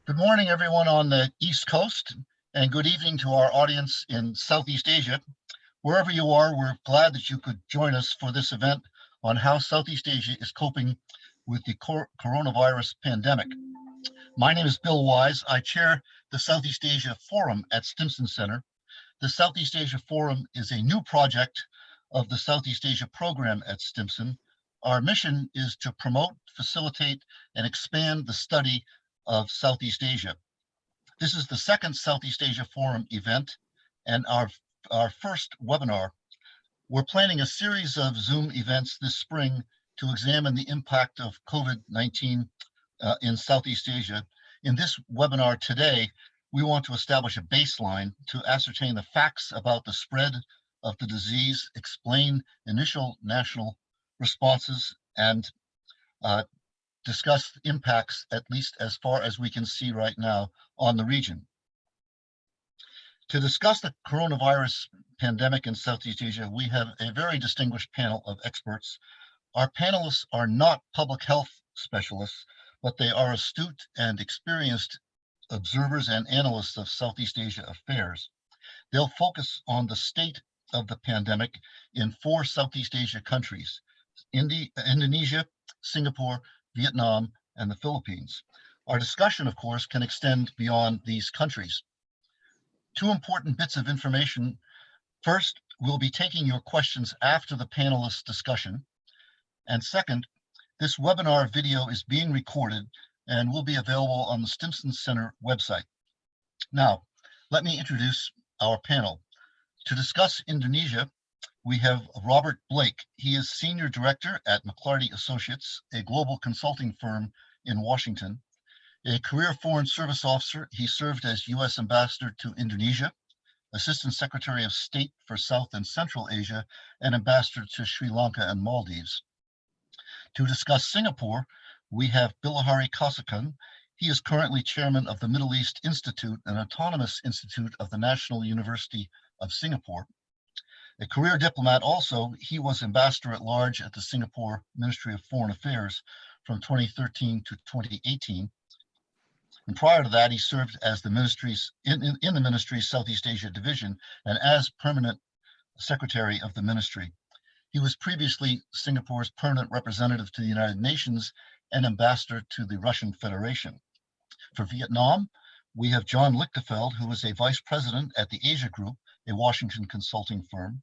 Good morning, everyone on the East Coast, and good evening to our audience in Southeast Asia. Wherever you are, we're glad that you could join us for this event on how Southeast Asia is coping with the coronavirus pandemic. My name is Bill Wise. I chair the Southeast Asia Forum at Stimson Center. The Southeast Asia Forum is a new project of the Southeast Asia program at Stimson. Our mission is to promote, facilitate, and expand the study of Southeast Asia. This is the second Southeast Asia Forum event and our first webinar. We're planning a series of Zoom events this spring to examine the impact of COVID-19 in Southeast Asia. In this webinar today, we want to establish a baseline to ascertain the facts about the spread of the disease, explain initial national responses, and discuss impacts, at least as far as we can see right now, on the region. To discuss the coronavirus pandemic in Southeast Asia, we have a very distinguished panel of experts. Our panelists are not public health specialists, but they are astute and experienced observers and analysts of Southeast Asia affairs. They'll focus on the state of the pandemic in 4 Southeast Asia countries: Indonesia, Singapore, Vietnam, and the Philippines. Our discussion, of course, can extend beyond these countries. 2 important bits of information. First, we'll be taking your questions after the panelists' discussion. And second, this webinar video is being recorded and will be available on the Stimson Center website. Now, let me introduce our panel. To discuss Indonesia, we have Robert Blake. He is Senior Director at McLarty Associates, a global consulting firm in Washington. A career Foreign Service officer, he served as U.S. Ambassador to Indonesia, Assistant Secretary of State for South and Central Asia, and Ambassador to Sri Lanka and Maldives. To discuss Singapore, we have Bilahari Kausikan. He is currently Chairman of the Middle East Institute, an autonomous institute of the National University of Singapore. A career diplomat also, he was Ambassador at Large at the Singapore Ministry of Foreign Affairs from 2013 to 2018. And prior to that, he served as the ministry's in the ministry's Southeast Asia division and as permanent secretary of the ministry. He was previously Singapore's permanent representative to the United Nations and ambassador to the Russian Federation. For Vietnam, we have John Lichtenfeld, who is a vice president at the Asia Group, a Washington consulting firm.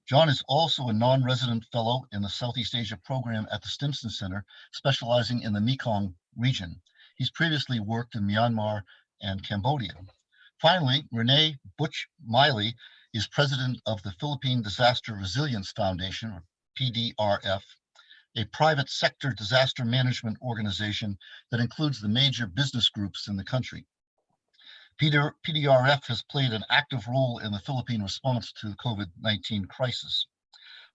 John is also a non-resident fellow in the Southeast Asia program at the Stimson Center, specializing in the Mekong region. He's previously worked in Myanmar and Cambodia. Finally, Renee Butch-Miley is president of the Philippine Disaster Resilience Foundation, or PDRF, a private sector disaster management organization that includes the major business groups in the country. PDRF has played an active role in the Philippine response to the COVID-19 crisis,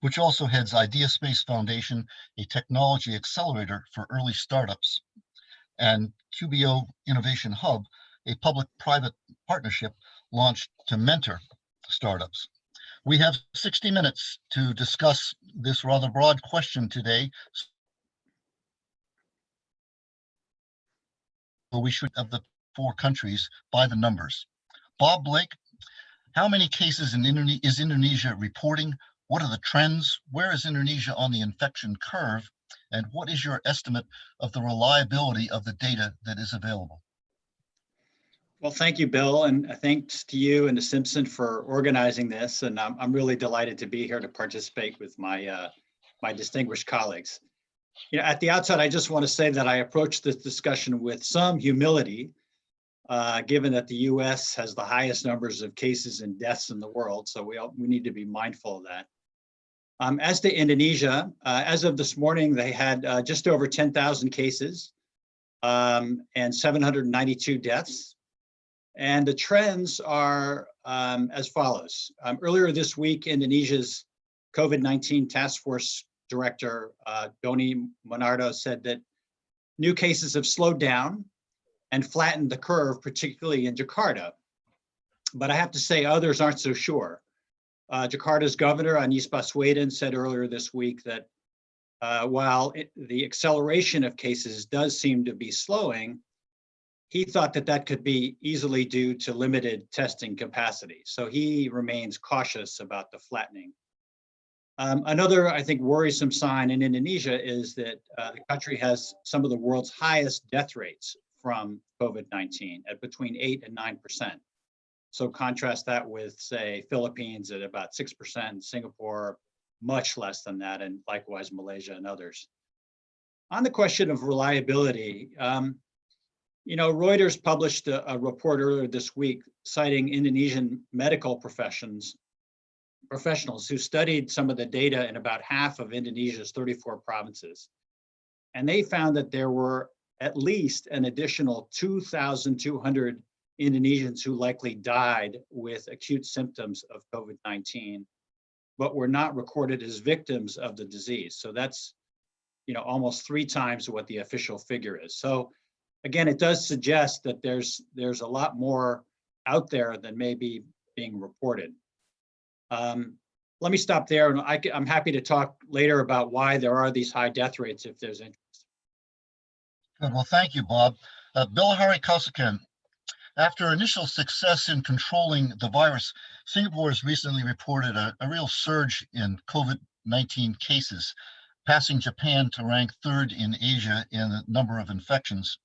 which also heads IdeaSpace Foundation, a technology accelerator for early startups, and QBO Innovation Hub, a public-private partnership launched to mentor startups. We have 60 minutes to discuss this rather broad question today. So we should have the 4 countries by the numbers. Bob Blake, how many cases is Indonesia reporting? What are the trends? Where is Indonesia on the infection curve? And what is your estimate of the reliability of the data that is available? Well, thank you, Bill, and thanks to you and to Stimson for organizing this. And I'm really delighted to be here to participate with my my distinguished colleagues. At the outset, I just want to say that I approach this discussion with some humility, given that the U.S. has the highest numbers of cases and deaths in the world. So we need to be mindful of that. As to Indonesia, as of this morning, they had just over 10,000 cases and 792 deaths. And the trends are as follows. Earlier this week, Indonesia's COVID-19 task force director, Doni Monardo, said that new cases have slowed down and flattened the curve, particularly in Jakarta. But I have to say others aren't so sure. Jakarta's governor, Anies Baswedan, said earlier this week that while the acceleration of cases does seem to be slowing, he thought that that could be easily due to limited testing capacity. So he remains cautious about the flattening. Another, I think, worrisome sign in Indonesia is that the country has some of the world's highest death rates from COVID-19 at between 8 and 9%. So contrast that with, say, Philippines at about 6%, Singapore much less than that, and likewise Malaysia and others. On the question of reliability, Reuters published a report earlier this week citing Indonesian medical professionals who studied some of the data in about half of Indonesia's 34 provinces. And they found that there were at least an additional 2,200 Indonesians who likely died with acute symptoms of COVID-19, but were not recorded as victims of the disease. So that's almost 3 times what the official figure is. So again, it does suggest that there's a lot more out there than may be being reported. Let me stop there, and I'm happy to talk later about why there are these high death rates if there's interest. Good. Well, thank you, Bob. Bilahari Kausikan, after initial success in controlling the virus, Singapore has recently reported a real surge in COVID-19 cases, passing Japan to rank 3rd in Asia in the number of infections.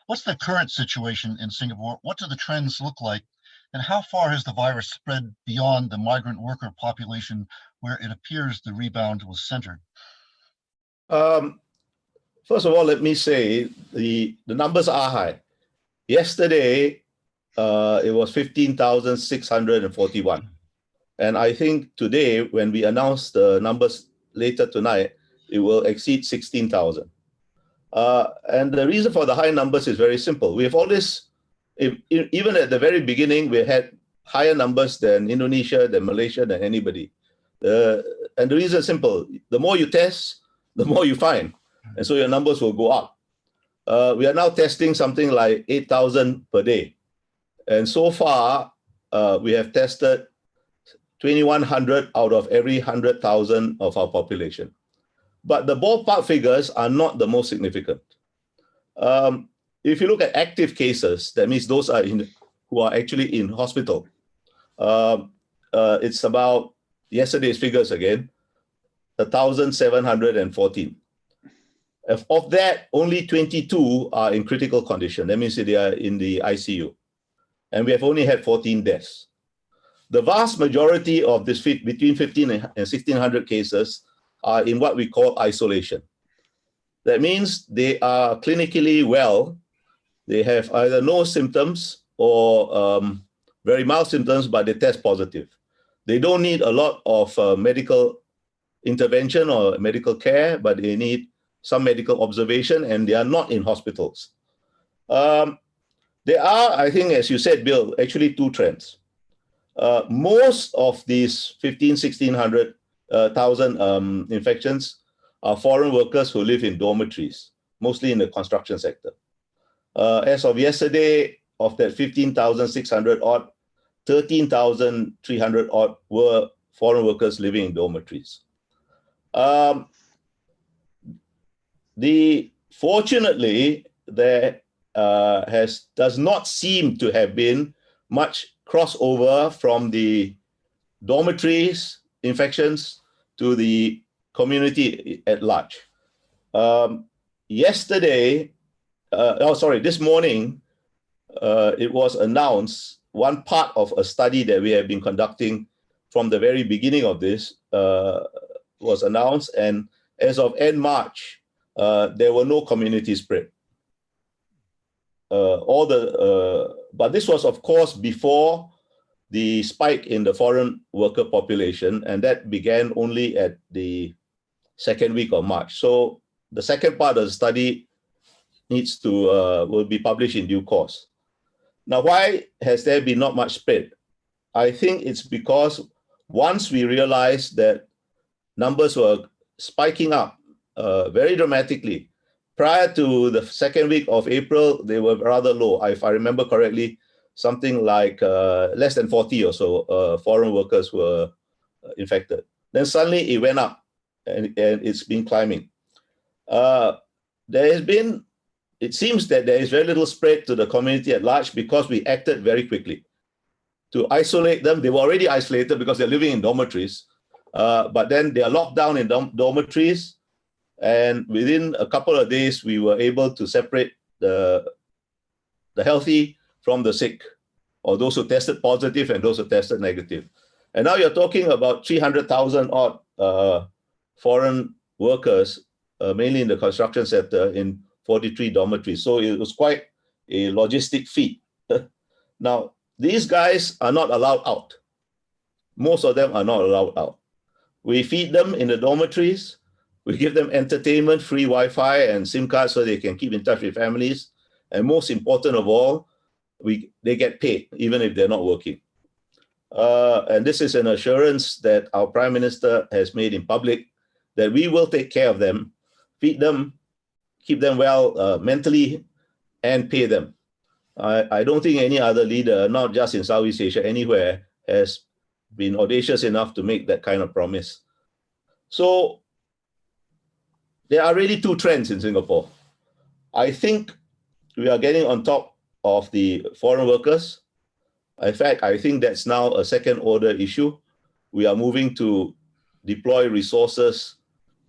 What's the current situation in Singapore? What do the trends look like? And how far has the virus spread beyond the migrant worker population where it appears the rebound was centered? First of all, let me say the numbers are high. Yesterday, it was 15,641. And I think today, when we announce the numbers later tonight, it will exceed 16,000. And the reason for the high numbers is very simple. We have always, even at the very beginning, we had higher numbers than Indonesia, than Malaysia, than anybody. And the reason is simple. The more you test, the more you find. And so your numbers will go up. We are now testing something like 8,000 per day. And so far, we have tested 2,100 out of every 100,000 of our population. But the ballpark figures are not the most significant. If you look at active cases, that means those are who are actually in hospital. It's about yesterday's figures again, 1,714. Of that, only 22 are in critical condition. That means they are in the ICU. And we have only had 14 deaths. The vast majority of this between 15 and 1,600 cases are in what we call isolation. That means they are clinically well. They have either no symptoms or very mild symptoms, but they test positive. They don't need a lot of medical intervention or medical care, but they need some medical observation, and they are not in hospitals. There are, I think, as you said, Bill, actually 2 trends. Most of these 1,600,000 infections are foreign workers who live in dormitories, mostly in the construction sector. As of yesterday, of that 15,600 odd, 13,300 odd were foreign workers living in dormitories. Fortunately, there does not seem to have been much crossover from the dormitories infections to the community at large. This morning, it was announced, one part of a study that we have been conducting from the very beginning of this was announced, and as of end March, there were no community spread. But this was, of course, before the spike in the foreign worker population, and that began only at the 2nd week of March. So the second part of the study will be published in due course. Now, why has there been not much spread? I think it's because once we realized that numbers were spiking up very dramatically, prior to the 2nd week of April, they were rather low. If I remember correctly, something like less than 40 or so foreign workers were infected. Then suddenly it went up, and it's been climbing. There has been it seems that there is very little spread to the community at large because we acted very quickly to isolate them. They were already isolated because they're living in dormitories, but then they are locked down in dormitories. And within a couple of days, we were able to separate the healthy from the sick, or those who tested positive and those who tested negative. And now you're talking about 300,000 odd foreign workers, mainly in the construction sector, in 43 dormitories. So it was quite a logistic feat. Now, these guys are not allowed out. Most of them are not allowed out. We feed them in the dormitories. We give them entertainment, free Wi-Fi and SIM cards so they can keep in touch with families. And most important of all, they get paid even if they're not working. And this is an assurance that our Prime Minister has made in public, that we will take care of them, feed them, keep them well mentally, and pay them. I don't think any other leader, not just in Southeast Asia, anywhere, has been audacious enough to make that kind of promise. So there are really two trends in Singapore. I think we are getting on top of the foreign workers. In fact, I think that's now a second order issue. We are moving to deploy resources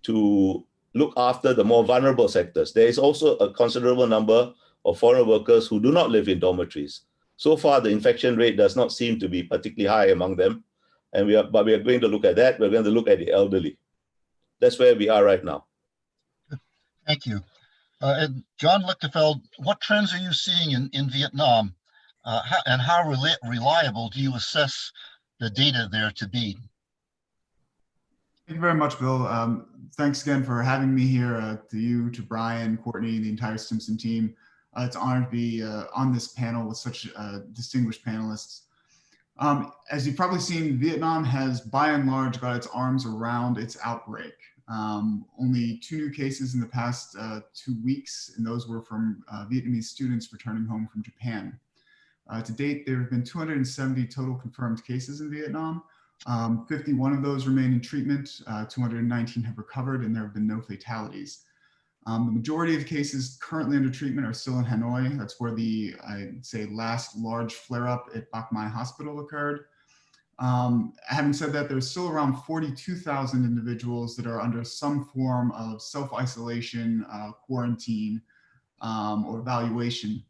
to look after the more vulnerable sectors. There is also a considerable number of foreign workers who do not live in dormitories. So far, the infection rate does not seem to be particularly high among them. But we are going to look at that. We're going to look at the elderly. That's where we are right now. Thank you. And John Lichtenfeld, what trends are you seeing in Vietnam? And how reliable do you assess the data there to be? Thank you very much, Bill. Thanks again for having me here, to you, to Brian, Courtney, the entire Stimson team. It's an honor to be on this panel with such distinguished panelists. As you've probably seen, Vietnam has by and large got its arms around its outbreak. Only 2 new cases in the past 2 weeks, and those were from Vietnamese students returning home from Japan. To date, there have been 270 total confirmed cases in Vietnam. 51 of those remain in treatment, 219 have recovered, and there have been no fatalities. The majority of the cases currently under treatment are still in Hanoi. That's where the, I'd say, last large flare-up at Bach Mai Hospital occurred. Having said that, there's still around 42,000 individuals that are under some form of self-isolation, quarantine, or evaluation.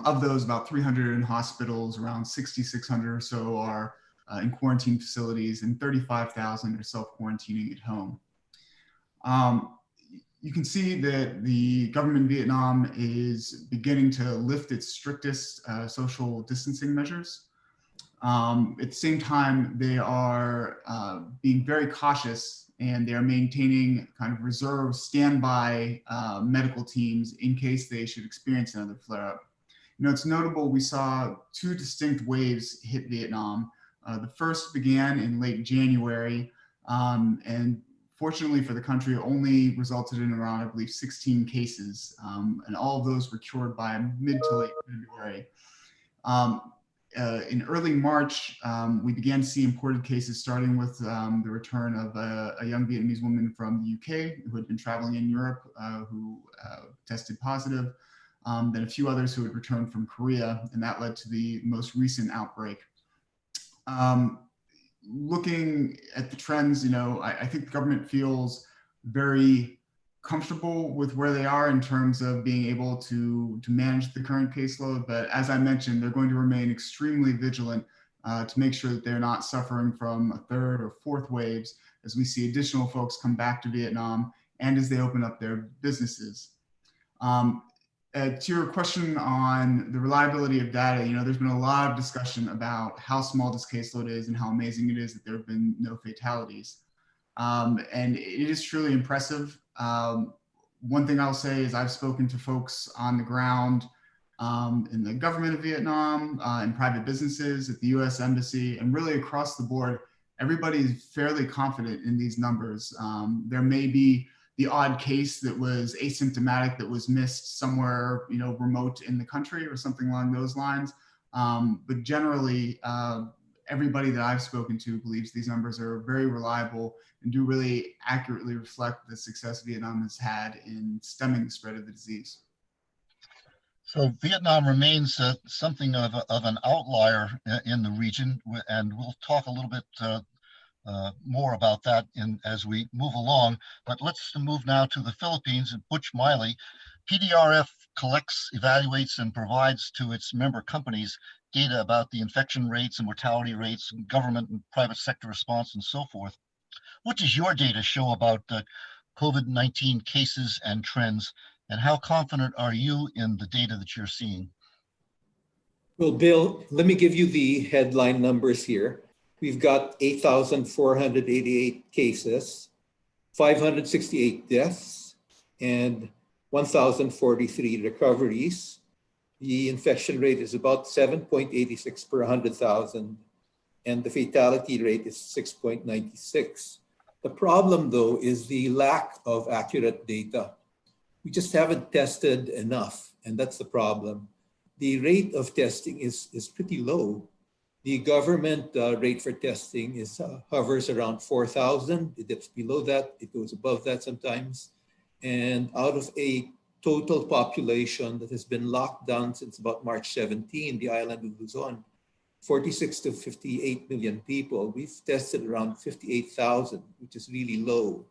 Of those, about 300 in hospitals, around 6,600 or so are in quarantine facilities, and 35,000 are self-quarantining at home. You can see that the government in Vietnam is beginning to lift its strictest social distancing measures. At the same time, they are being very cautious, and they are maintaining kind of reserve standby medical teams in case they should experience another flare-up. You know, it's notable we saw 2 distinct waves hit Vietnam. The first began in late January, and fortunately for the country, only resulted in around, I believe, 16 cases, and all of those were cured by mid to late February. In early March, we began to see imported cases, starting with the return of a young Vietnamese woman from the UK who had been traveling in Europe, who tested positive, then a few others who had returned from Korea, and that led to the most recent outbreak. Looking at the trends, you know, I think the government feels very comfortable with where they are in terms of being able to manage the current caseload. But as I mentioned, they're going to remain extremely vigilant to make sure that they're not suffering from a 3rd or 4th waves as we see additional folks come back to Vietnam and as they open up their businesses. To your question on the reliability of data, you know, there's been a lot of discussion about how small this caseload is and how amazing it is that there have been no fatalities. And it is truly impressive. One thing I'll say is I've spoken to folks on the ground in the government of Vietnam, in private businesses, at the US Embassy, and really across the board. Everybody is fairly confident in these numbers. There may be the odd case that was asymptomatic, that was missed somewhere, you know, remote in the country or something along those lines. But generally, everybody that I've spoken to believes these numbers are very reliable and do really accurately reflect the success Vietnam has had in stemming the spread of the disease. So Vietnam remains something of, an outlier in the region, and we'll talk a little bit more about that as we move along. But let's move now to the Philippines. And Butch Miley, PDRF collects, evaluates, and provides to its member companies data about the infection rates and mortality rates, and government and private sector response, and so forth. What does your data show about COVID-19 cases and trends, and how confident are you in the data that you're seeing? Well, Bill, let me give you the headline numbers here. We've got 8,488 cases, 568 deaths, and 1,043 recoveries. The infection rate is about 7.86 per 100,000, and the fatality rate is 6.96. The problem, though, is the lack of accurate data. We just haven't tested enough, and that's the problem. The rate of testing is pretty low. The government rate for testing hovers around 4,000. It dips below that. It goes above that sometimes. And out of a total population that has been locked down since about March 17, the island of Luzon, 46 to 58 million people, we've tested around 58,000, which is really low.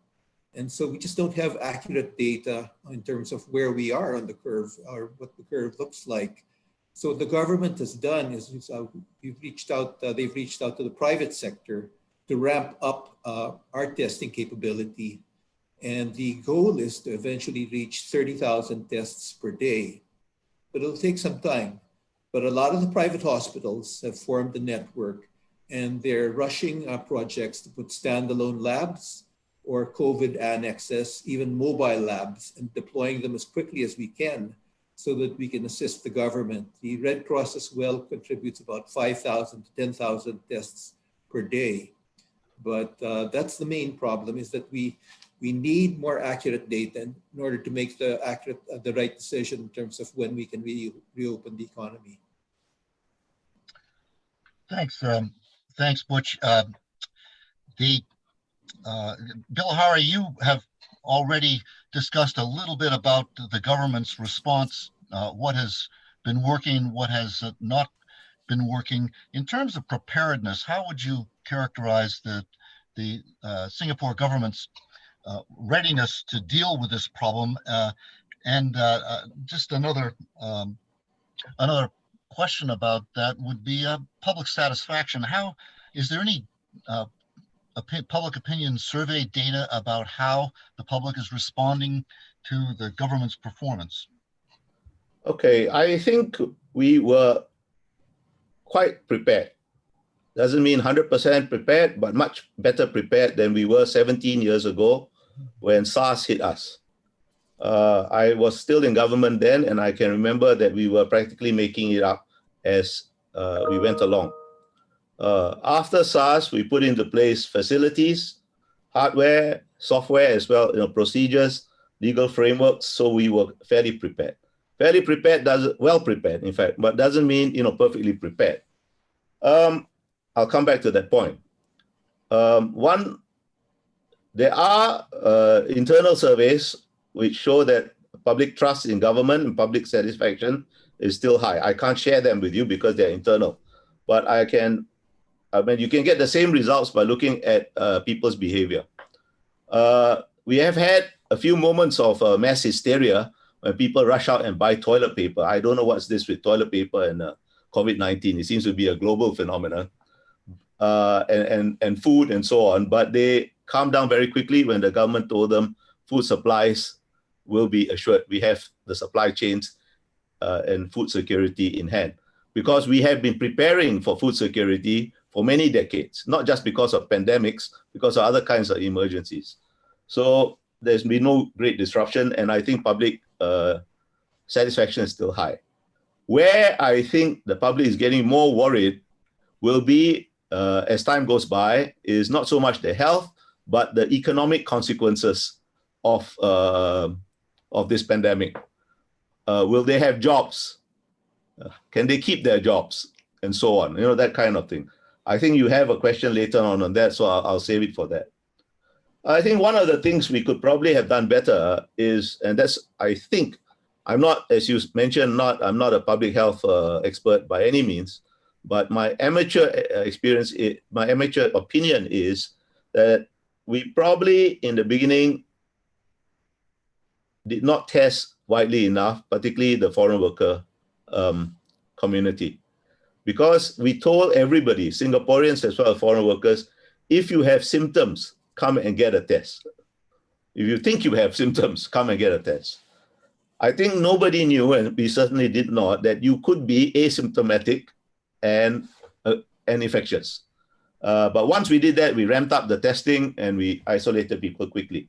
And so we just don't have accurate data in terms of where we are on the curve or what the curve looks like. So what the government has done is they've reached out to the private sector to ramp up our testing capability. And the goal is to eventually reach 30,000 tests per day. But it'll take some time. But a lot of the private hospitals have formed a network, and they're rushing projects to put standalone labs or COVID annexes, even mobile labs, and deploying them as quickly as we can so that we can assist the government. The Red Cross as well contributes about 5,000 to 10,000 tests per day. But that's the main problem, is that we need more accurate data in order to make the right decision in terms of when we can reopen the economy. Thanks, thanks, Butch. Bill Hari, you have already discussed a little bit about the government's response, what has been working, what has not been working. In terms of preparedness, how would you characterize the Singapore government's readiness to deal with this problem? And just another question about that would be public satisfaction. How is there any public opinion survey data about how the public is responding to the government's performance? Okay, I think we were quite prepared. Doesn't mean 100% prepared, but much better prepared than we were 17 years ago when SARS hit us. I was still in government then, and I can remember that we were practically making it up as we went along. After SARS, we put into place facilities, hardware, software as well, procedures, legal frameworks. So we were fairly prepared. Fairly prepared well prepared, in fact, but doesn't mean perfectly prepared. I'll come back to that point. There are internal surveys which show that public trust in government and public satisfaction is still high. I can't share them with you because they're internal, but you can get the same results by looking at people's behavior. We have had a few moments of mass hysteria when people rush out and buy toilet paper. I don't know what's this with toilet paper and COVID-19. It seems to be a global phenomenon, and food and so on. But they calmed down very quickly when the government told them food supplies will be assured. We have the supply chains and food security in hand, because we have been preparing for food security for many decades, not just because of pandemics, because of other kinds of emergencies. So there's been no great disruption, and I think public satisfaction is still high. Where I think the public is getting more worried will be, as time goes by, is not so much the health, but the economic consequences of this pandemic. Will they have jobs? Can they keep their jobs? And so on, that kind of thing. I think you have a question later on that, so I'll save it for that. I think one of the things we could probably have done better is, and that's, I think, I'm not, as you mentioned, I'm not a public health expert by any means, but my amateur experience, my amateur opinion is that we probably in the beginning did not test widely enough, particularly the foreign worker community, because we told everybody, Singaporeans as well as foreign workers, if you have symptoms, come and get a test. If you think you have symptoms, come and get a test. I think nobody knew, and we certainly did not, that you could be asymptomatic and infectious. But once we did that, we ramped up the testing and we isolated people quickly.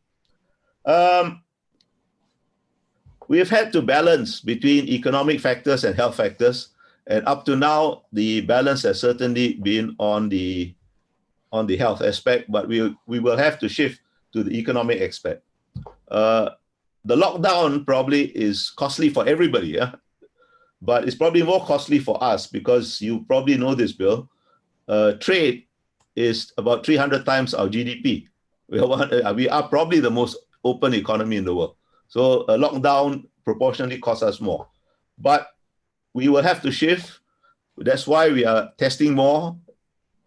We have had to balance between economic factors and health factors. And up to now, the balance has certainly been on the health aspect, but we will have to shift to the economic aspect. The lockdown probably is costly for everybody, yeah? But it's probably more costly for us because you probably know this, Bill. Trade is about 300 times our GDP. We are probably the most open economy in the world. So a lockdown proportionally costs us more. But we will have to shift. That's why we are testing more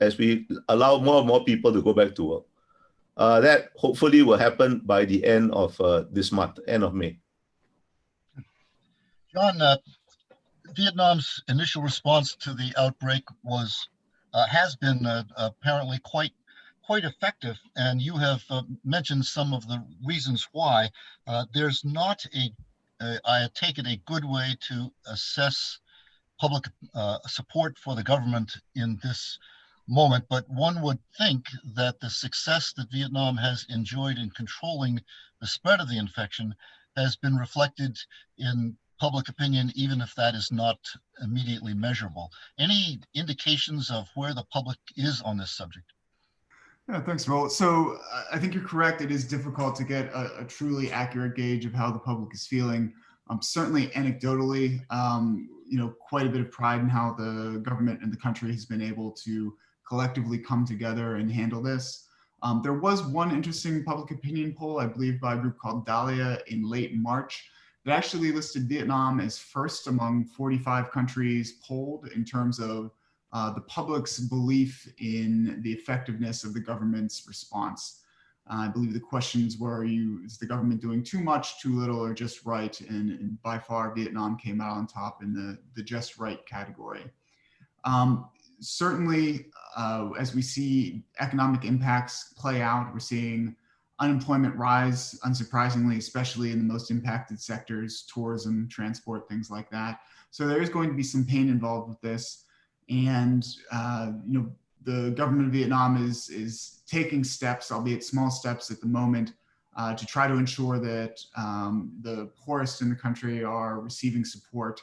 as we allow more and more people to go back to work. That hopefully will happen by the end of this month, end of May. John, Vietnam's initial response to the outbreak has been apparently quite effective, and you have mentioned some of the reasons why. There's not I take it, a good way to assess public support for the government in this moment, but one would think that the success that Vietnam has enjoyed in controlling the spread of the infection has been reflected in public opinion, even if that is not immediately measurable. Any indications of where the public is on this subject? Yeah, thanks, Will. So I think you're correct. It is difficult to get a truly accurate gauge of how the public is feeling. Certainly anecdotally, quite a bit of pride in how the government and the country has been able to collectively come together and handle this. There was one interesting public opinion poll, I believe by a group called Dahlia in late March, that actually listed Vietnam as first among 45 countries polled in terms of the public's belief in the effectiveness of the government's response. I believe the questions were, is the government doing too much, too little, or just right? And by far, Vietnam came out on top in the just right category. Certainly, as we see economic impacts play out, we're seeing unemployment rise, unsurprisingly, especially in the most impacted sectors, tourism, transport, things like that. So there is going to be some pain involved with this. And the government of Vietnam is taking steps, albeit small steps at the moment, to try to ensure that the poorest in the country are receiving support.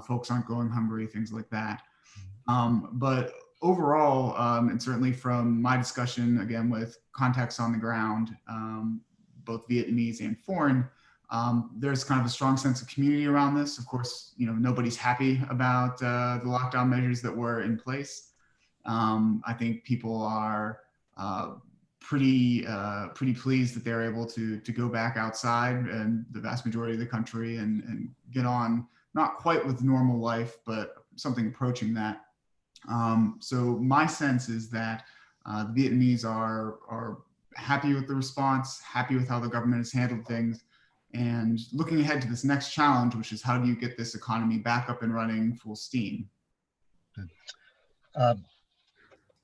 Folks aren't going hungry, things like that. But overall, and certainly from my discussion, again, with contacts on the ground, both Vietnamese and foreign, there's kind of a strong sense of community around this. Of course, nobody's happy about the lockdown measures that were in place. I think people are pretty pleased that they're able to go back outside, and the vast majority of the country, and get on, not quite with normal life, but something approaching that. So my sense is that the Vietnamese are happy with the response, happy with how the government has handled things, and looking ahead to this next challenge, which is how do you get this economy back up and running full steam?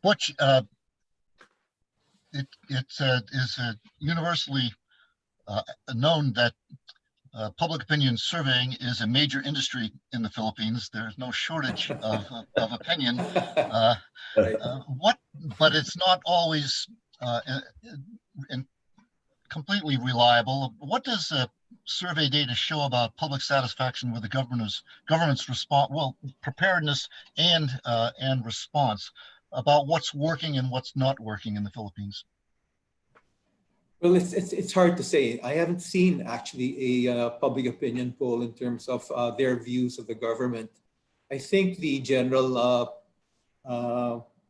Butch, it is universally known that public opinion surveying is a major industry in the Philippines. There's no shortage of opinion. But it's not always completely reliable. What does survey data show about public satisfaction with the government's response, preparedness and response, about what's working and what's not working in the Philippines? Well, it's hard to say. I haven't seen actually a public opinion poll in terms of their views of the government. I think the general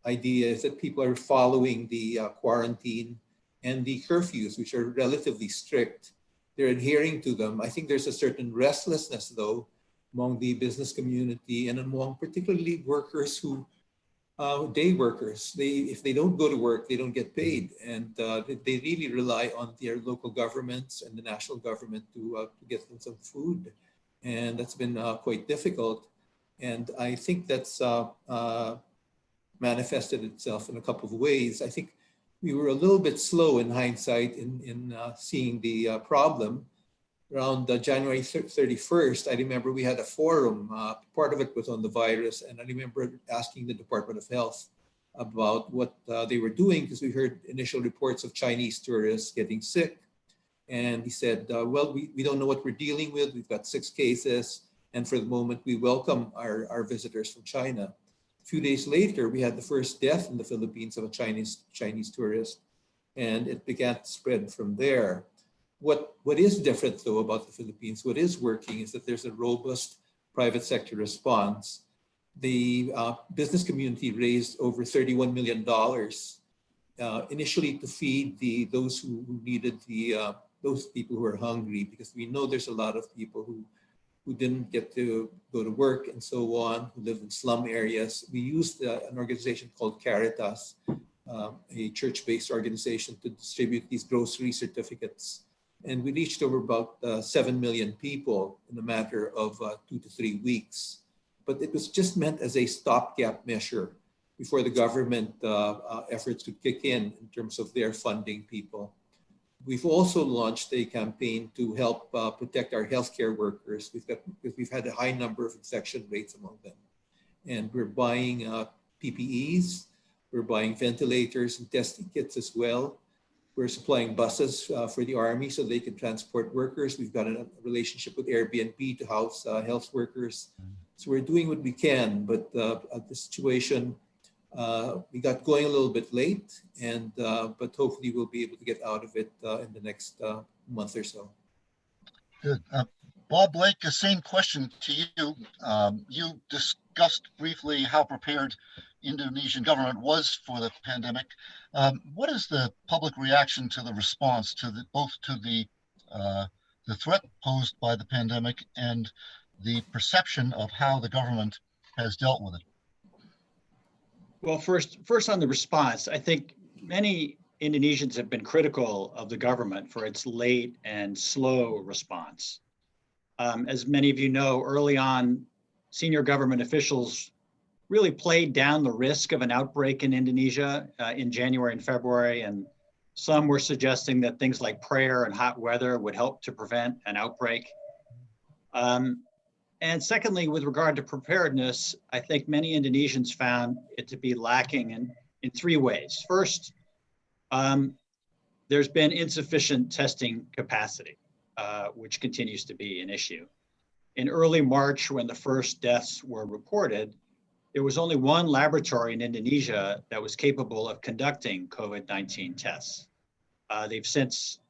idea is that people are following the quarantine and the curfews, which are relatively strict. they're adhering to them. I think there's a certain restlessness, though, among the business community and among particularly workers who, day workers. If they don't go to work, they don't get paid. And they really rely on their local governments and the national government to get them some food. And that's been quite difficult. And I think that's manifested itself in a couple of ways. I think we were a little bit slow in hindsight in seeing the problem. Around January 31st, I remember we had a forum. Part of it was on the virus. And I remember asking the Department of Health about what they were doing, because we heard initial reports of Chinese tourists getting sick. And he said, well, we don't know what we're dealing with. We've got 6 cases. And for the moment, we welcome our visitors from China. A few days later, we had the first death in the Philippines of a Chinese tourist. And it began to spread from there. What is different, though, about the Philippines, what is working, is that there's a robust private sector response. The business community raised over $31 million initially to feed those who needed those people who are hungry, because we know there's a lot of people who didn't get to go to work and so on, who live in slum areas. We used an organization called Caritas, a church-based organization, to distribute these grocery certificates. And we reached over about 7 million people in a matter of 2 to 3 weeks. But it was just meant as a stopgap measure before the government efforts could kick in terms of their funding people. We've also launched a campaign to help protect our healthcare workers. We've had a high number of infection rates among them. And we're buying PPEs, we're buying ventilators and testing kits as well. We're supplying buses for the Army so they can transport workers. We've got a relationship with Airbnb to house health workers. So we're doing what we can, but the situation, we got going a little bit late, but hopefully we'll be able to get out of it in the next month or so. Good. Bob Blake, the same question to you. You discussed briefly how prepared Indonesian government was for the pandemic. What is the public reaction to the response to both to the threat posed by the pandemic and the perception of how the government has dealt with it? Well, first on the response, I think many Indonesians have been critical of the government for its late and slow response. As many of you know, early on, senior government officials really played down the risk of an outbreak in Indonesia in January and February, and some were suggesting that things like prayer and hot weather would help to prevent an outbreak. And secondly, with regard to preparedness, I think many Indonesians found it to be lacking in 3 ways. First, there's been insufficient testing capacity, which continues to be an issue. In early March, when the first deaths were reported, there was only one laboratory in Indonesia that was capable of conducting COVID-19 tests. They've since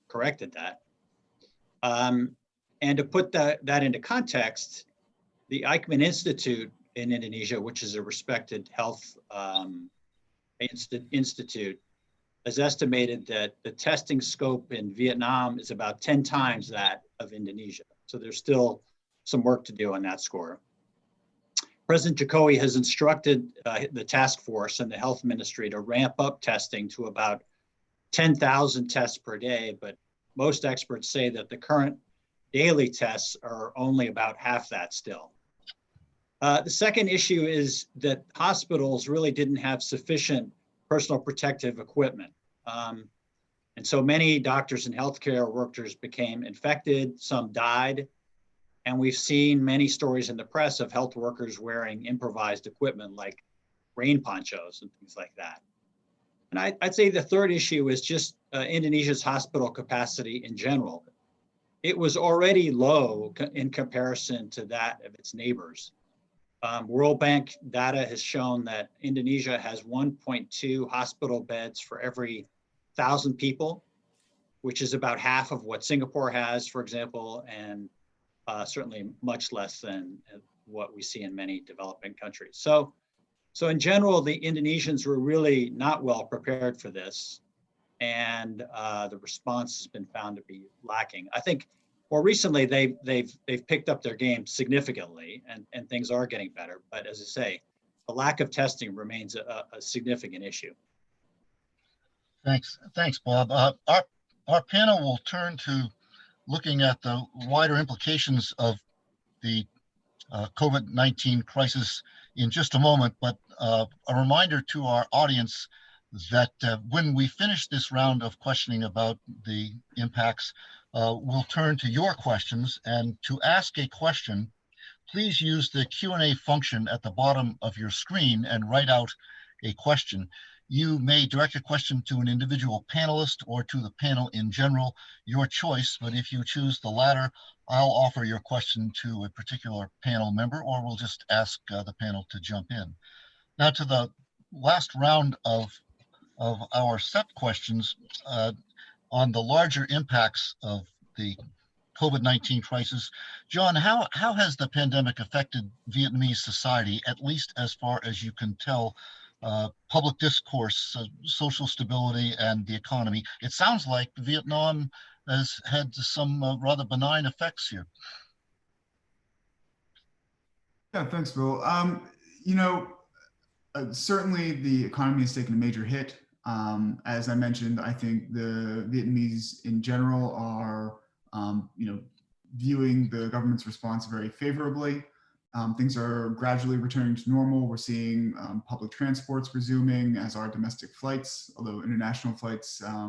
corrected that. And to put that into context, the Eichmann Institute in Indonesia, which is a respected health institute, has estimated that the testing scope in Vietnam is about 10 times that of Indonesia. So there's still some work to do on that score. President Jokowi has instructed the task force and the health ministry to ramp up testing to about 10,000 tests per day, but most experts say that the current daily tests are only about half that still. The second issue is that hospitals really didn't have sufficient personal protective equipment. And so many doctors and healthcare workers became infected, some died, and we've seen many stories in the press of health workers wearing improvised equipment like rain ponchos and things like that. And I'd say the third issue is just Indonesia's hospital capacity in general. It was already low in comparison to that of its neighbors. World Bank data has shown that Indonesia has 1.2 hospital beds for every 1,000 people, which is about half of what Singapore has, for example, and certainly much less than what we see in many developing countries. So in general, the Indonesians were really not well prepared for this. and the response has been found to be lacking. I think more recently they've picked up their game significantly, and things are getting better. But as I say, the lack of testing remains a significant issue. Thanks, Bob. Our panel will turn to looking at the wider implications of the COVID-19 crisis in just a moment, but a reminder to our audience that when we finish this round of questioning about the impacts, we'll turn to your questions. And to ask a question, please use the Q&A function at the bottom of your screen and write out a question. You may direct a question to an individual panelist or to the panel in general, your choice. But if you choose the latter, I'll offer your question to a particular panel member, or we'll just ask the panel to jump in. Now to the last round of our set questions on the larger impacts of the COVID-19 crisis. John, how has the pandemic affected Vietnamese society, at least as far as you can tell, public discourse, social stability, and the economy? It sounds like Vietnam has had some rather benign effects here. Yeah, thanks, Bill. You know, certainly the economy has taken a major hit. As I mentioned, I think the Vietnamese in general are, you know, viewing the government's response very favorably. Things are gradually returning to normal. We're seeing public transports resuming, as are domestic flights, although international flights, I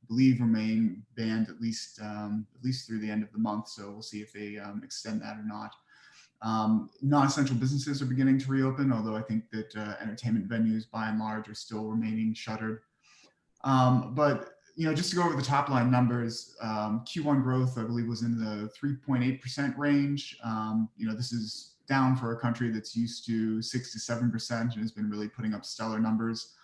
believe, remain banned at least through the end of the month. So we'll see if they extend that or not. Non-essential businesses are beginning to reopen, although I think that entertainment venues, by and large, are still remaining shuttered. But you know, just to go over the top line numbers, Q1 growth, I believe, was in the 3.8% range. You know, this is down for a country that's used to 6 to 7% and has been really putting up stellar numbers.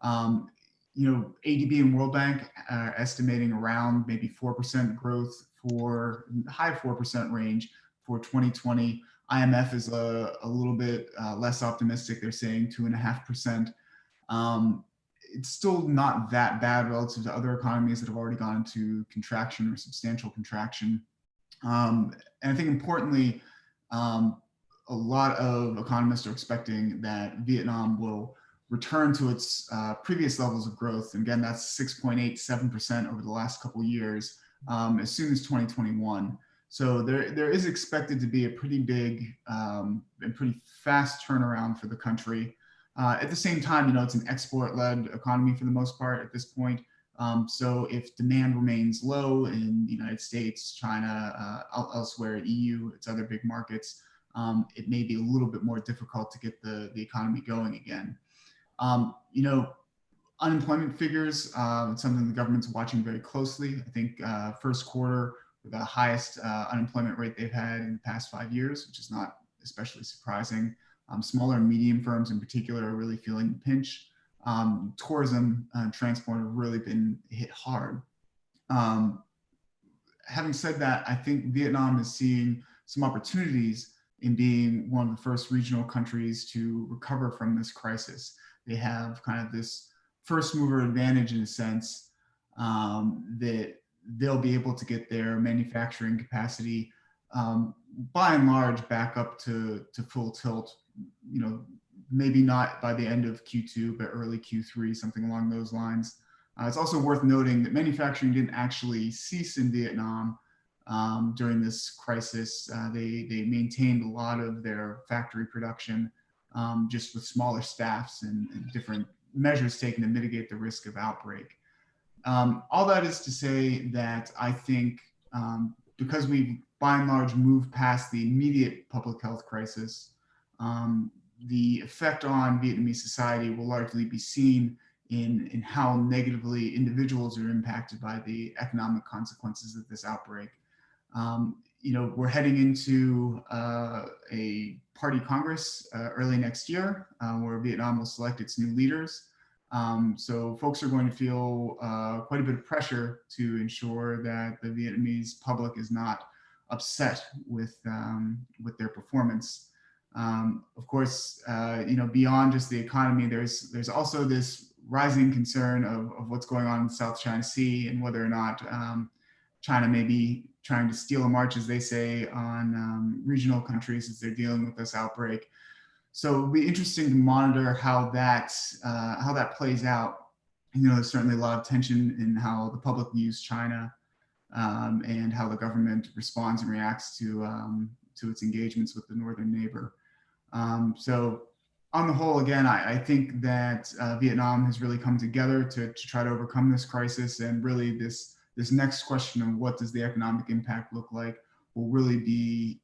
You know, ADB and World Bank are estimating around maybe 4% growth for high 4% range for 2020. IMF is a little bit less optimistic. They're saying 2.5%. It's still not that bad relative to other economies that have already gone into contraction or substantial contraction. And I think importantly, a lot of economists are expecting that Vietnam will return to its previous levels of growth. And again, that's 6.87% over the last couple of years, as soon as 2021. So there is expected to be a pretty big and pretty fast turnaround for the country. At the same time, you know, it's an export-led economy for the most part at this point. So if demand remains low in the United States, China, elsewhere, EU, its other big markets, it may be a little bit more difficult to get the economy going again. You know, unemployment figures, it's something the government's watching very closely. I think first quarter, the highest unemployment rate they've had in the past 5 years, which is not especially surprising. Smaller and medium firms in particular are really feeling the pinch. Tourism and transport have really been hit hard. Having said that, I think Vietnam is seeing some opportunities in being one of the first regional countries to recover from this crisis. They have kind of this first mover advantage in a sense, that they'll be able to get their manufacturing capacity by and large back up to full tilt, you know, maybe not by the end of Q2, but early Q3, something along those lines. It's also worth noting that manufacturing didn't actually cease in Vietnam during this crisis. They maintained a lot of their factory production just with smaller staffs and different measures taken to mitigate the risk of outbreak. All that is to say that I think because we by and large moved past the immediate public health crisis, the effect on Vietnamese society will largely be seen in how negatively individuals are impacted by the economic consequences of this outbreak. You know, we're heading into a party congress early next year where Vietnam will select its new leaders. So folks are going to feel quite a bit of pressure to ensure that the Vietnamese public is not upset with their performance. Of course, you know, beyond just the economy, there's also this rising concern of what's going on in the South China Sea and whether or not China may be trying to steal a march, as they say, on regional countries as they're dealing with this outbreak. So it'll be interesting to monitor how that plays out. You know, there's certainly a lot of tension in how the public views China and how the government responds and reacts to its engagements with the northern neighbor. So on the whole, again, I think that Vietnam has really come together to try to overcome this crisis, and really this next question of what does the economic impact look like will really be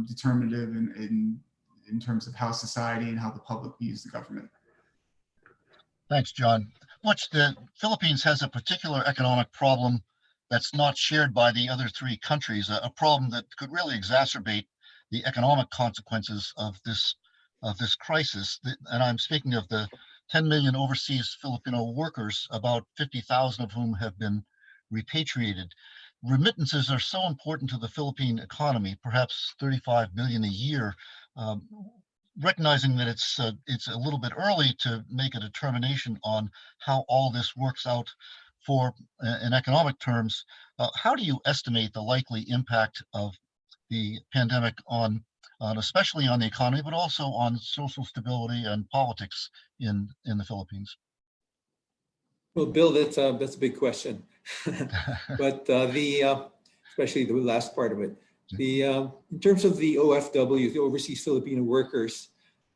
determinative in terms of how society and how the public views the government. Thanks, John. Butch, the Philippines has a particular economic problem that's not shared by the other three countries, a problem that could really exacerbate the economic consequences of this crisis. And I'm speaking of the 10 million overseas Filipino workers, about 50,000 of whom have been repatriated. Remittances are so important to the Philippine economy, perhaps 35 billion a year. Recognizing that it's a little bit early to make a determination on how all this works out for in economic terms, how do you estimate the likely impact of the pandemic on especially on the economy, but also on social stability and politics in the Philippines? Well, Bill, that's a big question, but especially the last part of it. In terms of the OFW, the overseas Filipino workers,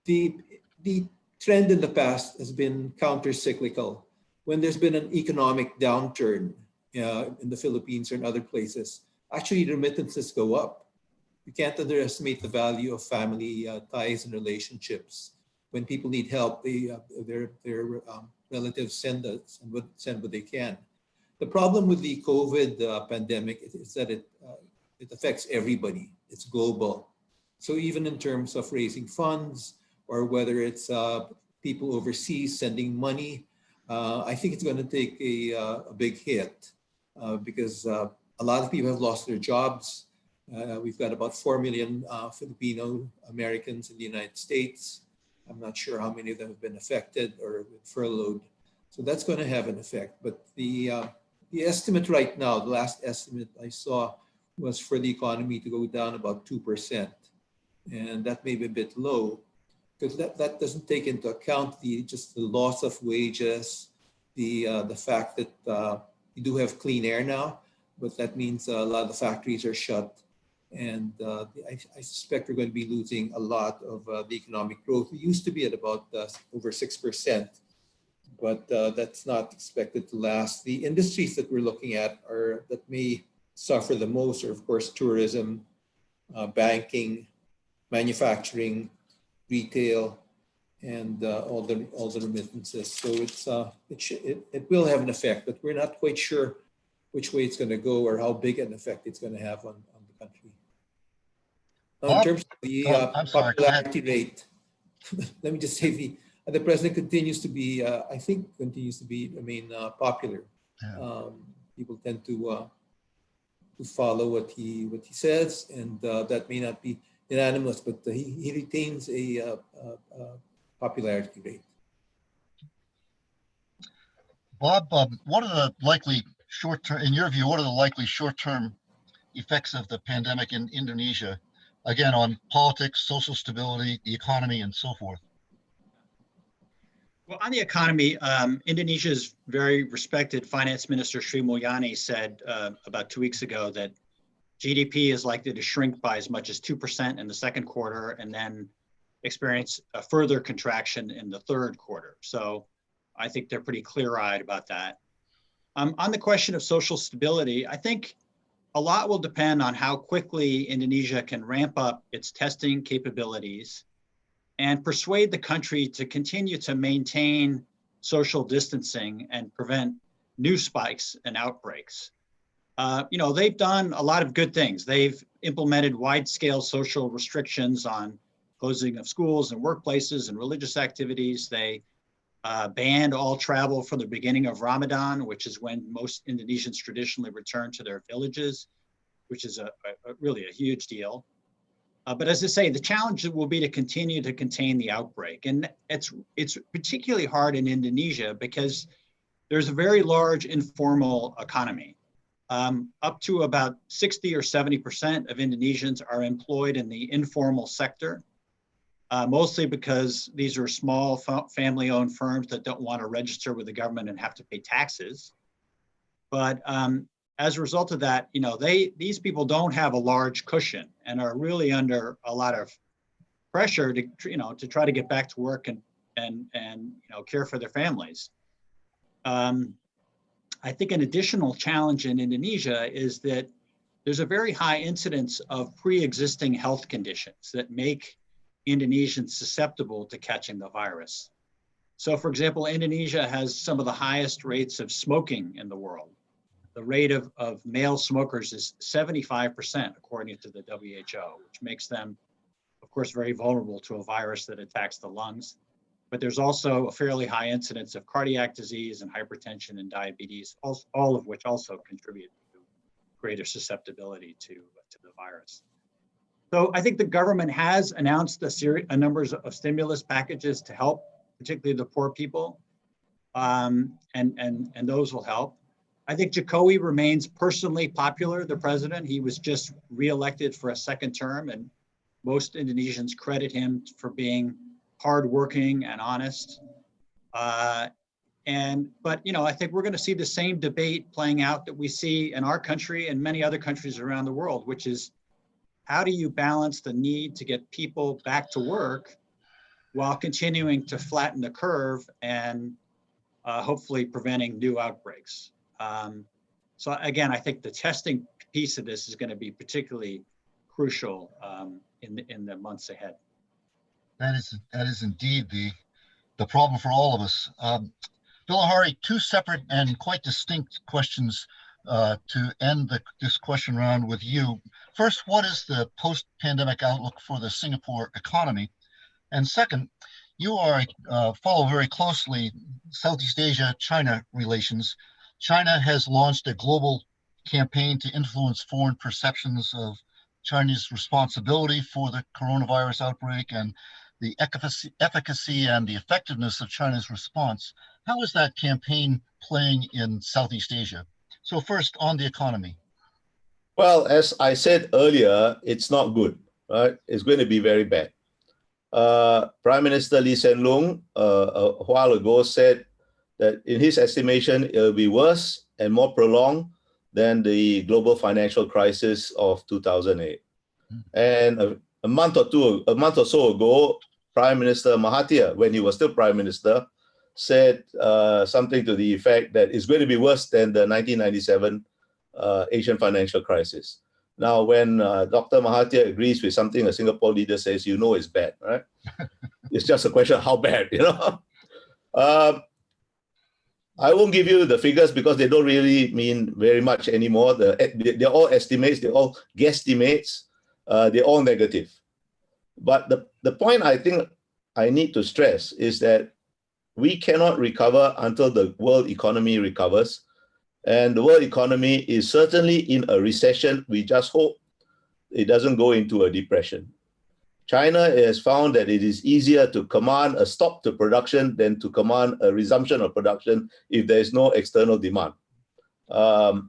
the trend in the past has been counter-cyclical. When there's been an economic downturn in the Philippines or in other places, actually remittances go up. You can't underestimate the value of family ties and relationships. When people need help, their relatives send what they can. The problem with the COVID pandemic is that it affects everybody. It's global. So even in terms of raising funds, or whether it's people overseas sending money, I think it's going to take a big hit because a lot of people have lost their jobs. We've got about 4 million Filipino Americans in the United States. I'm not sure how many of them have been affected or furloughed. So that's going to have an effect. But the estimate right now, the last estimate I saw was for the economy to go down about 2%. And that may be a bit low because that doesn't take into account just the loss of wages, the fact that you do have clean air now, but that means a lot of the factories are shut. And I suspect we're going to be losing a lot of the economic growth. We used to be at about over 6%, but that's not expected to last. The industries that we're looking at that may suffer the most are, of course, tourism, banking, manufacturing, retail, and all the remittances. So it will have an effect, but we're not quite sure which way it's going to go or how big an effect it's going to have on the country. Now, in terms of the popularity rate, let me just say the president continues to be, I think, popular. Yeah. People tend to follow what he says, and that may not be unanimous, but he retains a popularity rate. Bob, what are the likely short-term, in your view, what are the likely short-term effects of the pandemic in Indonesia, again, on politics, social stability, the economy, and so forth? Well, on the economy, Indonesia's very respected finance minister, Sri Mulyani, said about 2 weeks ago that GDP is likely to shrink by as much as 2% in the second quarter and then experience a further contraction in the third quarter. So I think they're pretty clear-eyed about that. On the question of social stability, I think a lot will depend on how quickly Indonesia can ramp up its testing capabilities and persuade the country to continue to maintain social distancing and prevent new spikes and outbreaks. They've done a lot of good things. They've implemented wide-scale social restrictions on closing of schools and workplaces and religious activities. They banned all travel from the beginning of Ramadan, which is when most Indonesians traditionally return to their villages, which is really a huge deal. But as I say, the challenge will be to continue to contain the outbreak. And it's particularly hard in Indonesia because there's a very large informal economy. Up to about 60 or 70% of Indonesians are employed in the informal sector, mostly because these are small family-owned firms that don't want to register with the government and have to pay taxes. But as a result of that, these people don't have a large cushion and are really under a lot of pressure to try to get back to work and care for their families. I think an additional challenge in Indonesia is that there's a very high incidence of pre-existing health conditions that make Indonesians susceptible to catching the virus. So for example, Indonesia has some of the highest rates of smoking in the world. The rate of male smokers is 75%, according to the WHO, which makes them, of course, very vulnerable to a virus that attacks the lungs. But there's also a fairly high incidence of cardiac disease and hypertension and diabetes, all of which also contribute to greater susceptibility to the virus. So I think the government has announced a number of stimulus packages to help, particularly the poor people, and those will help. I think Jokowi remains personally popular, the president. He was just reelected for a second term, and most Indonesians credit him for being hardworking and honest. But I think we're going to see the same debate playing out that we see in our country and many other countries around the world, which is how do you balance the need to get people back to work while continuing to flatten the curve and hopefully preventing new outbreaks. So again, I think the testing piece of this is going to be particularly crucial in the months ahead. That is indeed the problem for all of us. Bilahari, two separate and quite distinct questions to end this question round with you. First, what is the post-pandemic outlook for the Singapore economy? And second, you follow very closely Southeast Asia-China relations. China has launched a global campaign to influence foreign perceptions of Chinese responsibility for the coronavirus outbreak and the efficacy and the effectiveness of China's response. How is that campaign playing in Southeast Asia? So first, on the economy. Well, as I said earlier, it's not good, right? It's going to be very bad. Prime Minister Lee Hsien Loong a while ago said that in his estimation, it will be worse and more prolonged than the global financial crisis of 2008. And a month or so ago, Prime Minister Mahathir, when he was still Prime Minister, said something to the effect that it's going to be worse than the 1997 Asian financial crisis. Now, when Dr. Mahathir agrees with something a Singapore leader says, it's bad, right? It's just a question of how bad, I won't give you the figures because they don't really mean very much anymore. They're all estimates, they're all guesstimates, they're all negative. But the point I think I need to stress is that we cannot recover until the world economy recovers. And the world economy is certainly in a recession. We just hope it doesn't go into a depression. China has found that it is easier to command a stop to production than to command a resumption of production if there is no external demand. The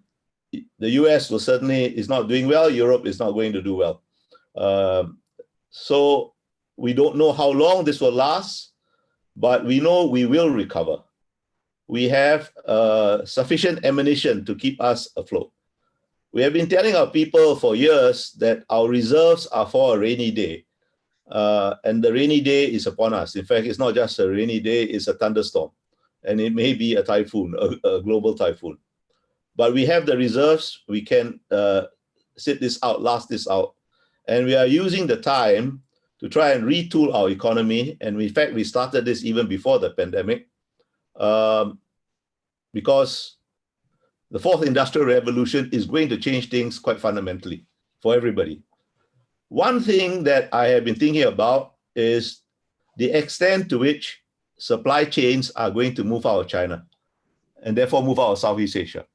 US is not doing well. Europe is not going to do well. So we don't know how long this will last, but we know we will recover. We have sufficient ammunition to keep us afloat. We have been telling our people for years that our reserves are for a rainy day. And the rainy day is upon us. In fact, it's not just a rainy day, it's a thunderstorm. And it may be a typhoon, a global typhoon. But we have the reserves. We can sit this out, last this out. And we are using the time to try and retool our economy. And in fact, we started this even before the pandemic. Because the fourth industrial revolution is going to change things quite fundamentally for everybody. One thing that I have been thinking about is the extent to which supply chains are going to move out of China and therefore move out of Southeast Asia.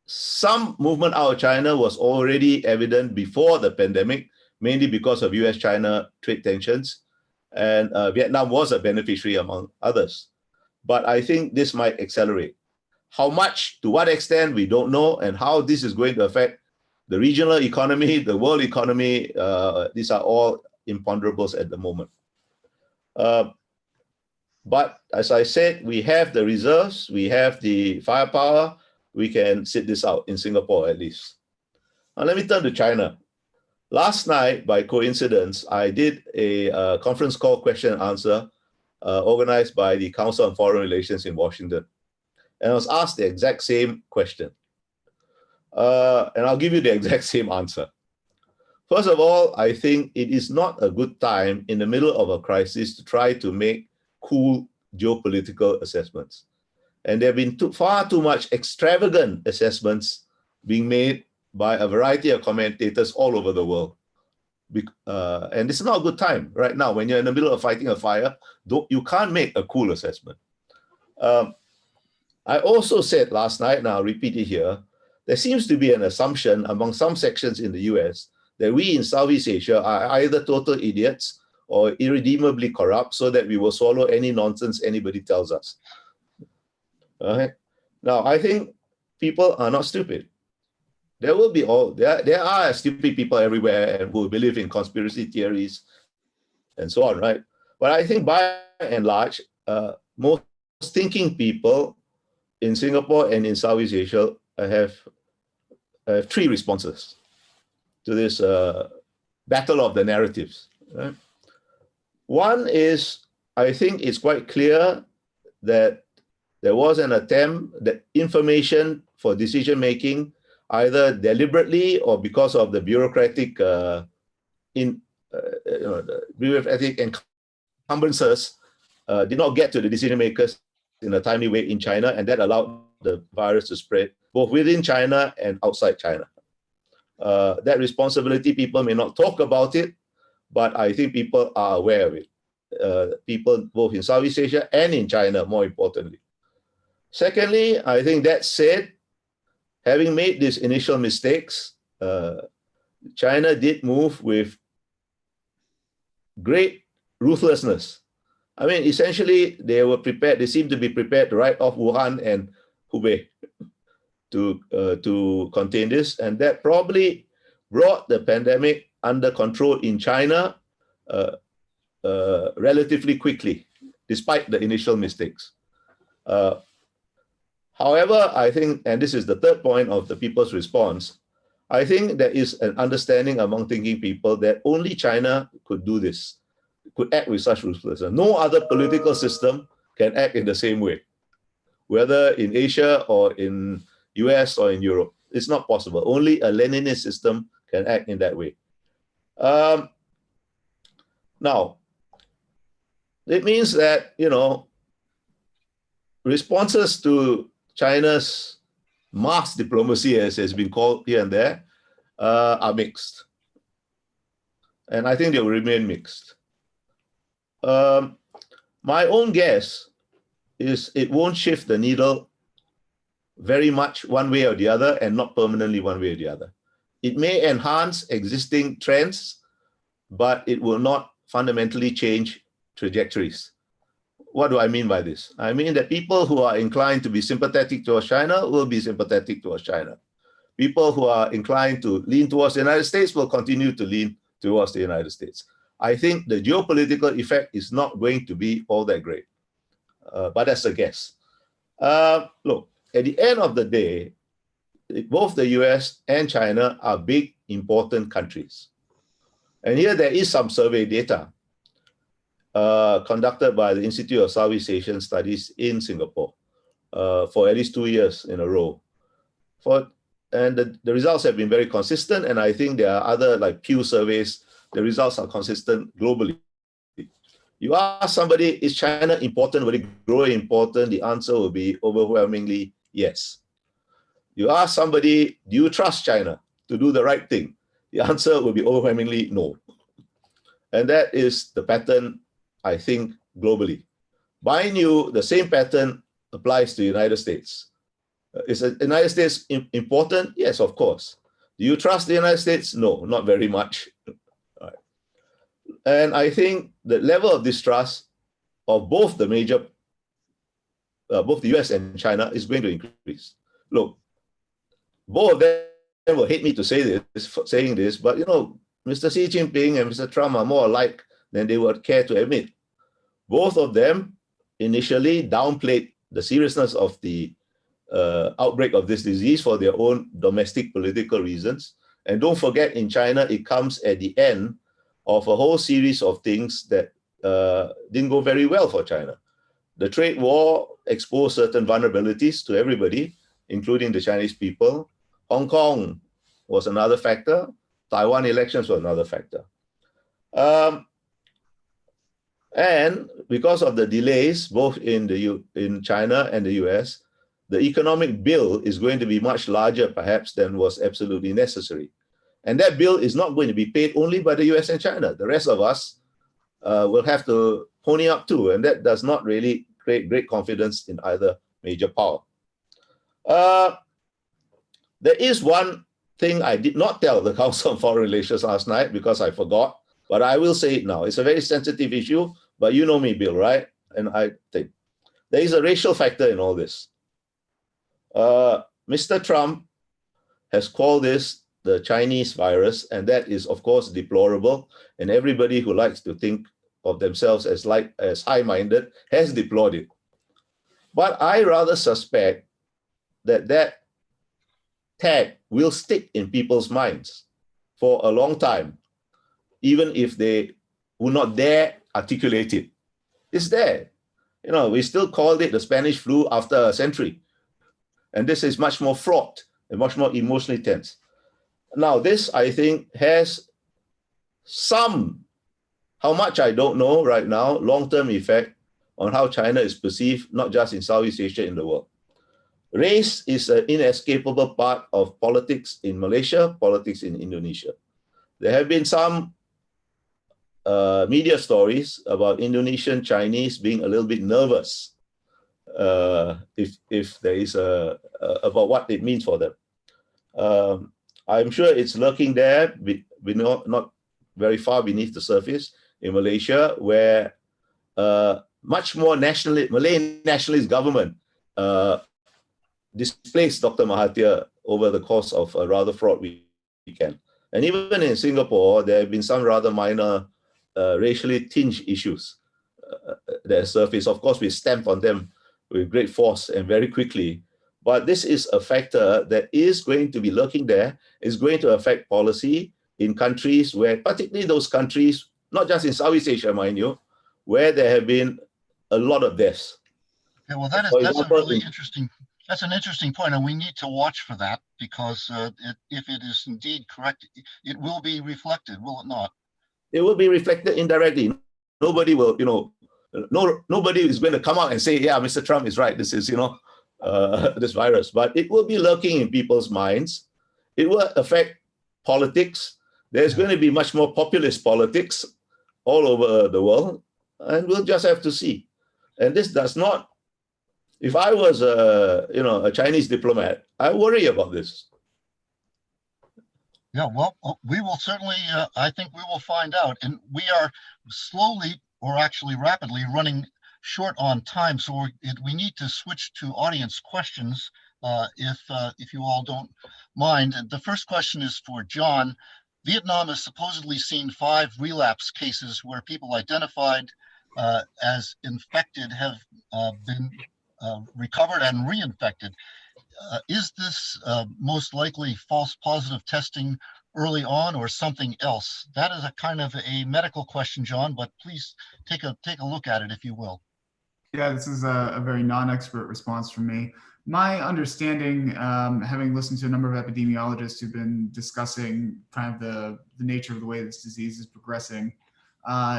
Some movement out of China was already evident before the pandemic mainly because of US-China trade tensions, and Vietnam was a beneficiary among others. But I think this might accelerate. How much, to what extent, we don't know, and how this is going to affect the regional economy, the world economy, these are all imponderables at the moment. But as I said, we have the reserves, we have the firepower, we can sit this out in Singapore at least. Now let me turn to China. Last night, by coincidence, I did a conference call question and answer organized by the Council on Foreign Relations in Washington. And I was asked the exact same question. And I'll give you the exact same answer. First of all, I think it is not a good time in the middle of a crisis to try to make cool geopolitical assessments. And there have been far too much extravagant assessments being made by a variety of commentators all over the world. And this is not a good time right now. When you're in the middle of fighting a fire, you can't make a cool assessment. I also said last night, and I'll repeat it here, there seems to be an assumption among some sections in the US that we in Southeast Asia are either total idiots or irredeemably corrupt, so that we will swallow any nonsense anybody tells us. Okay? Now, I think people are not stupid. There will be there are stupid people everywhere and who believe in conspiracy theories and so on, right? But I think by and large, most thinking people in Singapore and in Southeast Asia have three responses to this battle of the narratives. Right? One is, I think it's quite clear that there was an attempt that information for decision-making, either deliberately or because of the bureaucratic bureaucratic encumbrances, did not get to the decision makers in a timely way in China, and that allowed the virus to spread both within China and outside China. That responsibility, people may not talk about it, but I think people are aware of it. People both in Southeast Asia and in China, more importantly. Secondly, I think that said, having made these initial mistakes, China did move with great ruthlessness. I mean, essentially, they were prepared, they seemed to be prepared to write off Wuhan and Hubei to contain this. And that probably brought the pandemic under control in China relatively quickly, despite the initial mistakes. However, I think, and this is the third point of the people's response, I think there is an understanding among thinking people that only China could do this, could act with such ruthlessness. No other political system can act in the same way, whether in Asia or in US or in Europe. It's not possible. Only a Leninist system can act in that way. Now, it means that, responses to China's mass diplomacy, as has been called here and there, are mixed. And I think they will remain mixed. My own guess is it won't shift the needle very much one way or the other, and not permanently one way or the other. It may enhance existing trends, but it will not fundamentally change trajectories. What do I mean by this? I mean that people who are inclined to be sympathetic towards China will be sympathetic towards China. People who are inclined to lean towards the United States will continue to lean towards the United States. I think the geopolitical effect is not going to be all that great, but that's a guess. Look, at the end of the day, both the US and China are big, important countries. And here there is some survey data conducted by the Institute of Southeast Asian Studies in Singapore for at least 2 years in a row. And the results have been very consistent, and I think there are other like Pew surveys, the results are consistent globally. You ask somebody, is China important? Will it grow important? The answer will be overwhelmingly yes. You ask somebody, do you trust China to do the right thing? The answer will be overwhelmingly no. And that is the pattern, I think, globally. Mind you, the same pattern applies to the United States. Is the United States important? Yes, of course. Do you trust the United States? No, not very much. And I think the level of distrust of both the major, both the US and China is going to increase. Look, both of them will hate me to say this, saying this, but you know, Mr. Xi Jinping and Mr. Trump are more alike than they would care to admit. Both of them initially downplayed the seriousness of the outbreak of this disease for their own domestic political reasons. And don't forget, in China, it comes at the end of a whole series of things that didn't go very well for China. The trade war exposed certain vulnerabilities to everybody, including the Chinese people. Hong Kong was another factor. Taiwan elections were another factor. And because of the delays, both in China and the US, the economic bill is going to be much larger, perhaps, than was absolutely necessary. And that bill is not going to be paid only by the US and China. The rest of us will have to pony up too, and that does not really create great confidence in either major power. There is one thing I did not tell the Council on Foreign Relations last night because I forgot, but I will say it now. It's a very sensitive issue, but you know me, Bill, right? And I think there is a racial factor in all this. Mr. Trump has called this the Chinese virus, and that is, of course, deplorable. And everybody who likes to think of themselves as high-minded has deplored it. But I rather suspect that that tag will stick in people's minds for a long time, even if they would not dare articulate it. It's there. You know, we still called it the Spanish flu after a century. And this is much more fraught and much more emotionally tense. Now, this, I think, has some, how much I don't know right now, long-term effect on how China is perceived, not just in Southeast Asia, in the world. Race is an inescapable part of politics in Malaysia, politics in Indonesia. There have been some media stories about Indonesian Chinese being a little bit nervous if there is about what it means for them. I'm sure it's lurking there, not very far beneath the surface in Malaysia, where much more Malay nationalist government displaced Dr. Mahathir over the course of a rather fraught weekend. And even in Singapore, there have been some rather minor racially tinged issues that surface. Of course, we stamp on them with great force and very quickly. But this is a factor that is going to be lurking there, is going to affect policy in countries where, particularly those countries, not just in Southeast Asia, mind you, where there have been a lot of deaths. Okay, well, that's a really interesting. That's an interesting point, and we need to watch for that because if it is indeed correct, it will be reflected, will it not? It will be reflected indirectly. Nobody will, nobody is going to come out and say, yeah, Mr. Trump is right. This is, this virus, but it will be lurking in people's minds. It will affect politics. There's going to be much more populist politics all over the world, and we'll just have to see. And this does not, if I was a Chinese diplomat, I worry about this. Yeah, well, we will certainly, I think we will find out. And we are slowly, or actually rapidly, running short on time. So we need to switch to audience questions if you all don't mind. And the first question is for John. Vietnam has supposedly seen 5 relapse cases where people identified as infected have been recovered and reinfected. Is this most likely false positive testing early on or something else? That is a kind of a medical question, John, but please take a look at it if you will. Yeah, this is a very non-expert response from me. My understanding, having listened to a number of epidemiologists who've been discussing kind of the nature of the way this disease is progressing,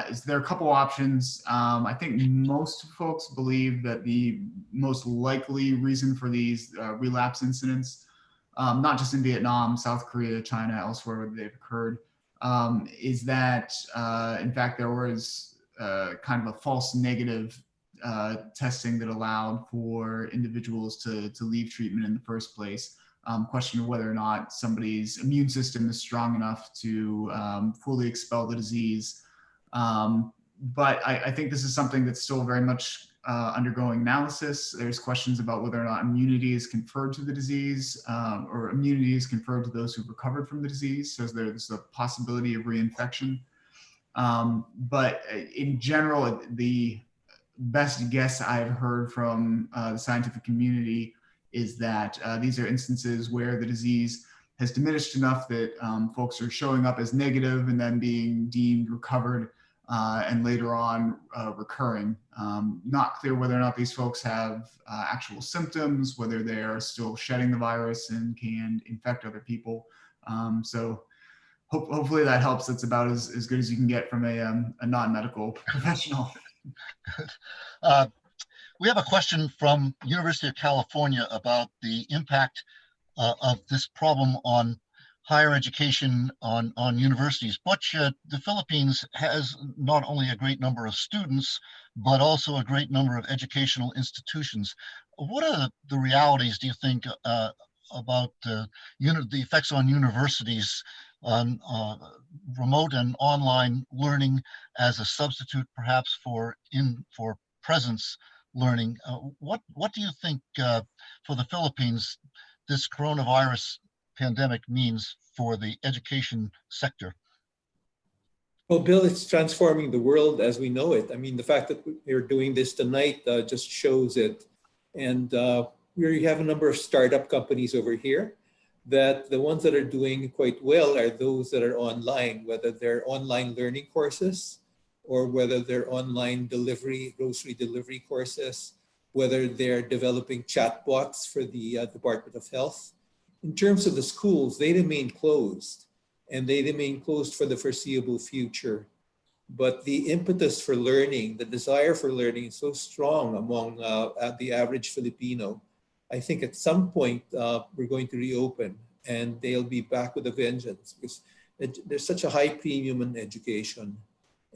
is there are a couple options. I think most folks believe that the most likely reason for these relapse incidents, not just in Vietnam, South Korea, China, elsewhere where they've occurred, is that in fact there was kind of a false negative testing that allowed for individuals to leave treatment in the first place. Question of whether or not somebody's immune system is strong enough to fully expel the disease But I think this is something that's still very much undergoing analysis. There's questions about whether or not immunity is conferred to the disease, or immunity is conferred to those who've recovered from the disease. So there's a possibility of reinfection. But in general, the best guess I've heard from the scientific community is that these are instances where the disease has diminished enough that folks are showing up as negative and then being deemed recovered, and later on recurring. Not clear whether or not these folks have actual symptoms, whether they are still shedding the virus and can infect other people. So hopefully that helps. It's about as good as you can get from a non-medical professional. We have a question from University of California about the impact of this problem on higher education, on universities. Butch, the Philippines has not only a great number of students, but also a great number of educational institutions. What are the realities, do you think, about the effects on universities on remote and online learning as a substitute, perhaps for presence learning? What do you think for the Philippines this coronavirus pandemic means for the education sector? Well, Bill, it's transforming the world as we know it. I mean, the fact that we're doing this tonight just shows it. And we have a number of startup companies over here that the ones that are doing quite well are those that are online, whether they're online learning courses or whether they're online delivery, grocery delivery courses, whether they're developing chatbots for the Department of Health. In terms of the schools, they remain closed, and they remain closed for the foreseeable future. But the impetus for learning, the desire for learning is so strong among the average Filipino. I think at some point we're going to reopen and they'll be back with a vengeance because there's such a high premium in education.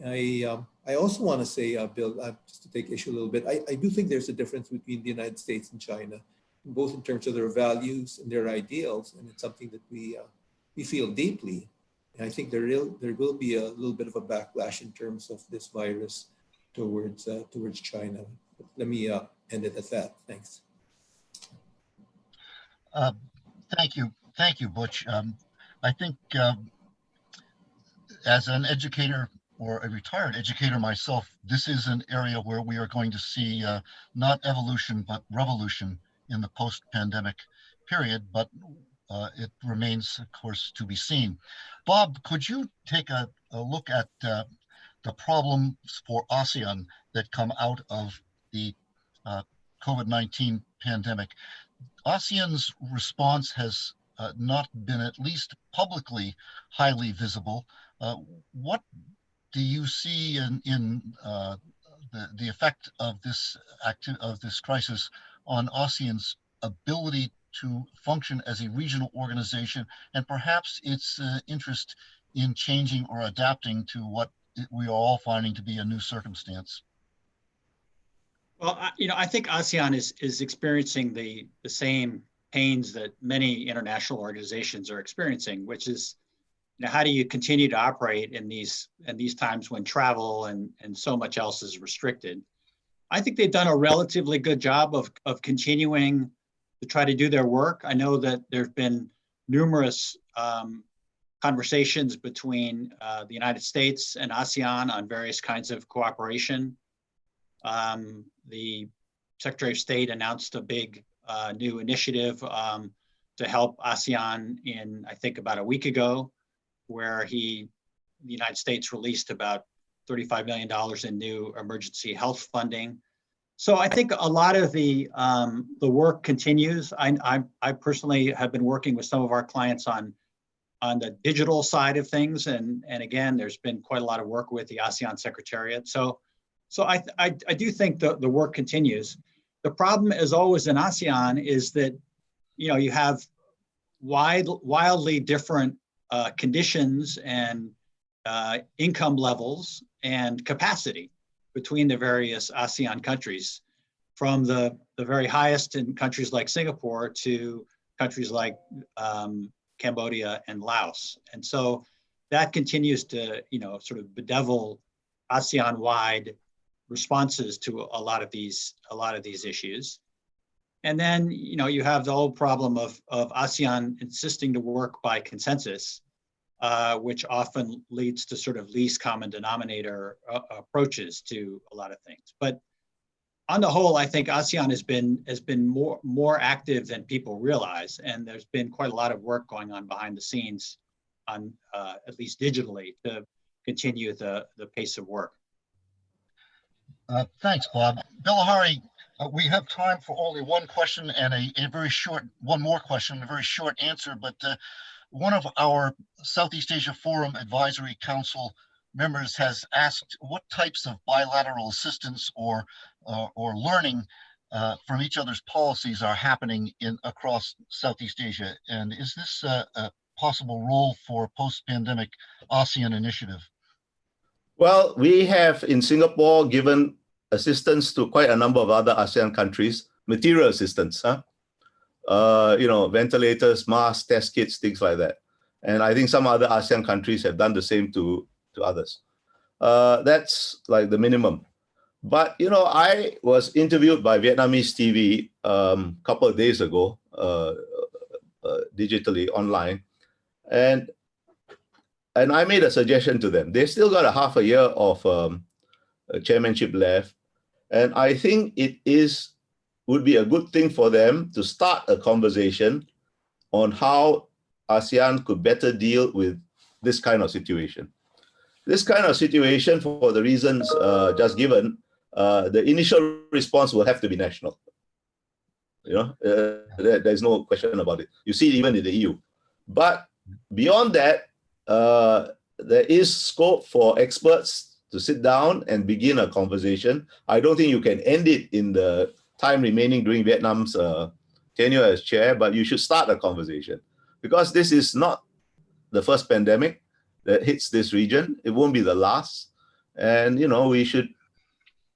I also want to say, Bill, just to take issue a little bit, I do think there's a difference between the United States and China, both in terms of their values and their ideals, and it's something that we feel deeply. And I think there will be a little bit of a backlash in terms of this virus towards China. But let me end it at that. Thanks. Thank you, Butch. I think as an educator or a retired educator myself, this is an area where we are going to see not evolution but revolution in the post-pandemic period, but it remains, of course, to be seen. Bob, could you take a look at the problems for ASEAN that come out of the COVID-19 pandemic? ASEAN's response has not been, at least publicly, highly visible. What do you see in the effect of this crisis on ASEAN's ability to function as a regional organization, and perhaps its interest in changing or adapting to what we are all finding to be a new circumstance? Well, I think ASEAN is experiencing the same pains that many international organizations are experiencing, which is, how do you continue to operate in these times when travel and so much else is restricted? I think they've done a relatively good job of continuing to try to do their work. I know that there've been numerous conversations between the United States and ASEAN on various kinds of cooperation. The Secretary of State announced a big new initiative to help ASEAN I think about a week ago, where the United States released about $35 million in new emergency health funding. So I think a lot of the work continues. I personally have been working with some of our clients on the digital side of things, and again, there's been quite a lot of work with the ASEAN Secretariat. So I do think the work continues. The problem, as always in ASEAN, is that you have wildly different conditions and income levels and capacity between the various ASEAN countries, from the very highest in countries like Singapore to countries like Cambodia and Laos. And so that continues to, sort of bedevil ASEAN-wide responses to a lot of these issues. And then, you have the whole problem of ASEAN insisting to work by consensus, which often leads to sort of least common denominator approaches to a lot of things. But on the whole, I think ASEAN has been more active than people realize, and there's been quite a lot of work going on behind the scenes, on at least digitally, to continue the pace of work. Thanks, Bob. Bilahari, we have time for only one question and one more question, a very short answer, but one of our Southeast Asia Forum Advisory Council members has asked what types of bilateral assistance or learning from each other's policies are happening across Southeast Asia, and is this a possible role for post-pandemic ASEAN initiative? Well, we have in Singapore given assistance to quite a number of other ASEAN countries, material assistance, ventilators, masks, test kits, things like that. And I think some other ASEAN countries have done the same to others. That's like the minimum. But, I was interviewed by Vietnamese TV a couple of days ago, digitally, online, and I made a suggestion to them. They still got a half a year of chairmanship left. And I think it would be a good thing for them to start a conversation on how ASEAN could better deal with this kind of situation. This kind of situation, for the reasons just given, the initial response will have to be national. There's no question about it. You see it even in the EU. But beyond that, there is scope for experts to sit down and begin a conversation. I don't think you can end it in the time remaining during Vietnam's tenure as chair, but you should start a conversation, because this is not the first pandemic that hits this region. It won't be the last. And, we should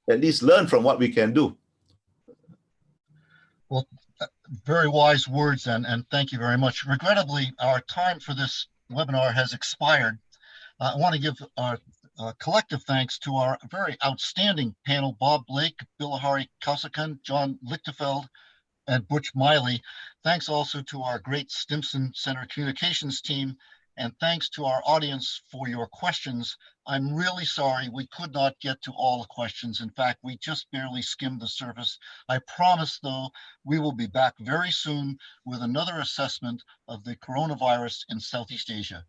at least learn from what we can do. Well, very wise words, and thank you very much. Regrettably, our time for this webinar has expired. I want to give our collective thanks to our very outstanding panel: Bob Blake, Bilahari Kausakan, John Lichtefeld, and Butch Miley. Thanks also to our great Stimson Center communications team, and thanks to our audience for your questions. I'm really sorry we could not get to all the questions. In fact, we just barely skimmed the surface. I promise, though, we will be back very soon with another assessment of the coronavirus in Southeast Asia.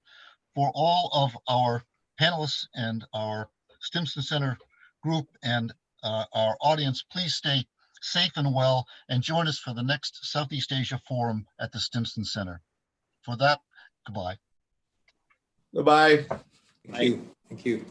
For all of our panelists and our Stimson Center group and our audience, please stay safe and well, and join us for the next Southeast Asia Forum at the Stimson Center. For that, goodbye. Goodbye. Thank you. Thank you.